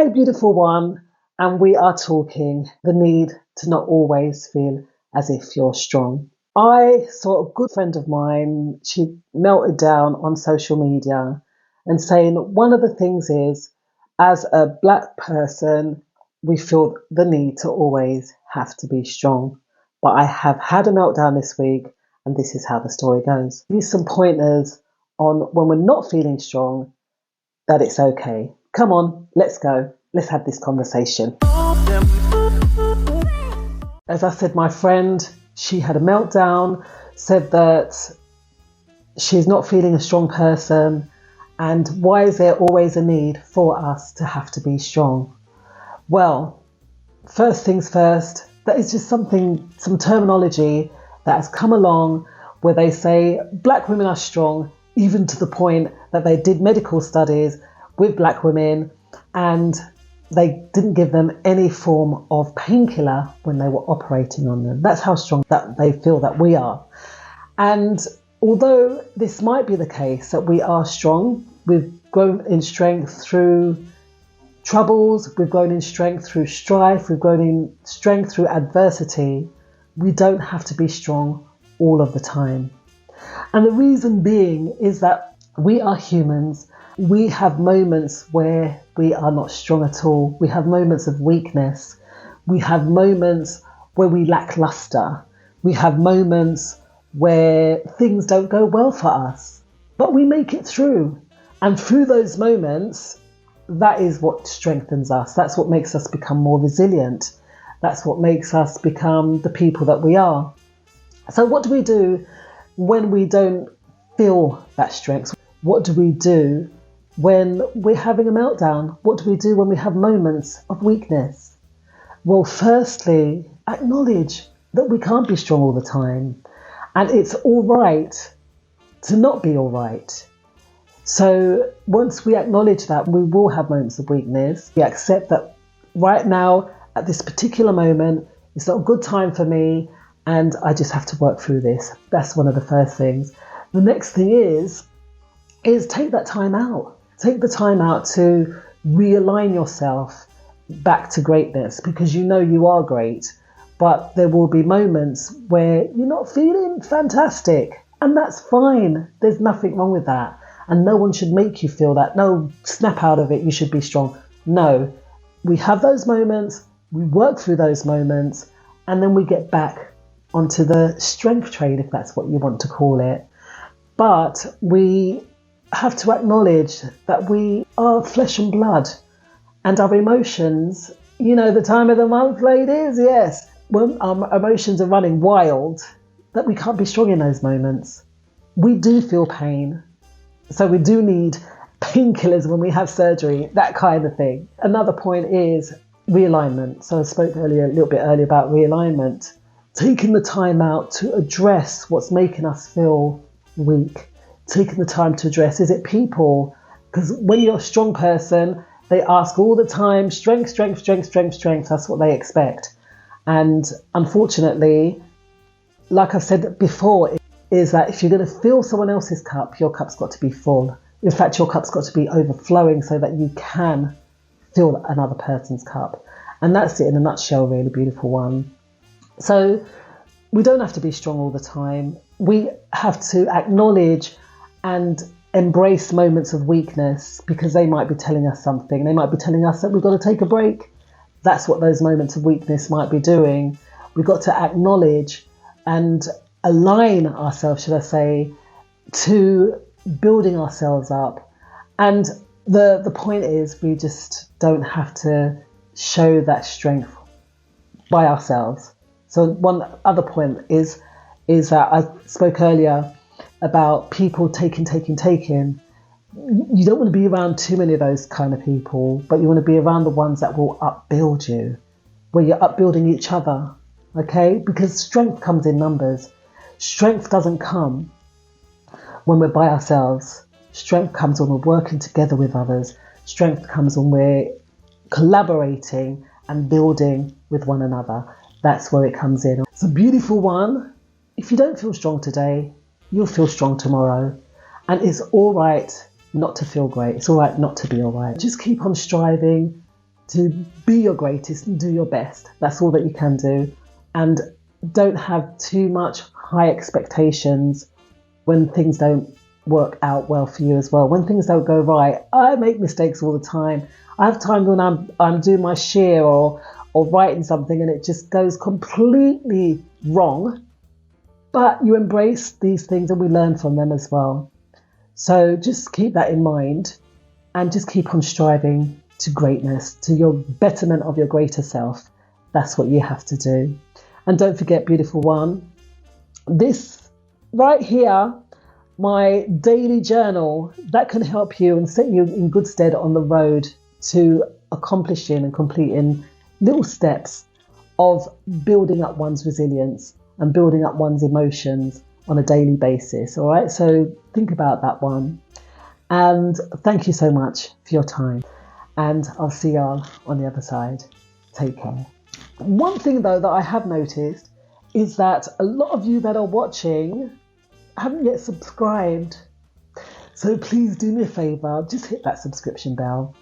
Today, beautiful one, and we are talking the need to not always feel as if you're strong. I saw a good friend of mine, she melted down on social media and saying one of the things is, as a black person, we feel the need to always have to be strong. But I have had a meltdown this week, and this is how the story goes. Give you some pointers on when we're not feeling strong, that it's okay. Come on, let's go. Let's have this conversation. As I said, my friend, she had a meltdown, said that she's not feeling a strong person, and why is there always a need for us to have to be strong? Well, first things first, that is just some terminology that has come along where they say black women are strong, even to the point that they did medical studies with black women and they didn't give them any form of painkiller when they were operating on them. That's how strong that they feel that we are. And although this might be the case that we are strong, we've grown in strength through troubles, we've grown in strength through strife, we've grown in strength through adversity, we don't have to be strong all of the time. And the reason being is that we are humans. We have moments where we are not strong at all. We have moments of weakness. We have moments where we lack luster. We have moments where things don't go well for us, but we make it through. And through those moments, that is what strengthens us. That's what makes us become more resilient. That's what makes us become the people that we are. So what do we do when we don't feel that strength? What do we do when we're having a meltdown? What do we do when we have moments of weakness? Well, firstly, acknowledge that we can't be strong all the time. And it's all right to not be all right. So once we acknowledge that we will have moments of weakness, we accept that right now, at this particular moment, it's not a good time for me and I just have to work through this. That's one of the first things. The next thing is take that time out. Take the time out to realign yourself back to greatness, because you know you are great, but there will be moments where you're not feeling fantastic, and that's fine. There's nothing wrong with that. And no one should make you feel that. No, snap out of it, you should be strong. No, we have those moments, we work through those moments, and then we get back onto the strength train, if that's what you want to call it. But we have to acknowledge that we are flesh and blood, and our emotions, you know, the time of the month, ladies, yes, when our emotions are running wild, that we can't be strong in those moments. We do feel pain, so we do need painkillers when we have surgery, that kind of thing. Another point is realignment. So I spoke a little bit earlier about realignment, taking the time out to address what's making us feel weak. Taking the time to address, is it people? Because when you're a strong person, they ask all the time, strength, strength, strength, strength, strength. That's what they expect. And unfortunately, like I've said before, is that if you're going to fill someone else's cup, your cup's got to be full. In fact, your cup's got to be overflowing so that you can fill another person's cup. And that's it in a nutshell, really beautiful one. So we don't have to be strong all the time. We have to acknowledge and embrace moments of weakness, because they might be telling us something. They might be telling us that we've got to take a break. That's what those moments of weakness might be doing. We've got to acknowledge and align ourselves, should I say, to building ourselves up. And the point is, we just don't have to show that strength by ourselves. So one other point is that I spoke earlier about people taking. You don't want to be around too many of those kind of people, but you want to be around the ones that will upbuild you, where you're upbuilding each other, okay? Because strength comes in numbers. Strength doesn't come when we're by ourselves. Strength comes when we're working together with others. Strength comes when we're collaborating and building with one another. That's where it comes in. It's a beautiful one. If you don't feel strong today, you'll feel strong tomorrow. And it's all right not to feel great. It's all right not to be all right. Just keep on striving. to be your greatest and do your best. That's all that you can do. And don't have too much high expectations when things don't work out well for you as well. When things don't go right, I make mistakes all the time. I have times when I'm doing my shear or writing something and it just goes completely wrong. But you embrace these things and we learn from them as well. So just keep that in mind and just keep on striving to greatness, to your betterment of your greater self. That's what you have to do. And don't forget, beautiful one, this right here, my daily journal, that can help you and set you in good stead on the road to accomplishing and completing little steps of building up one's resilience and building up one's emotions on a daily basis. All right, so think about that one. And thank you so much for your time. And I'll see y'all on the other side. Take care. One thing though that I have noticed is that a lot of you that are watching haven't yet subscribed. So please do me a favour, just hit that subscription bell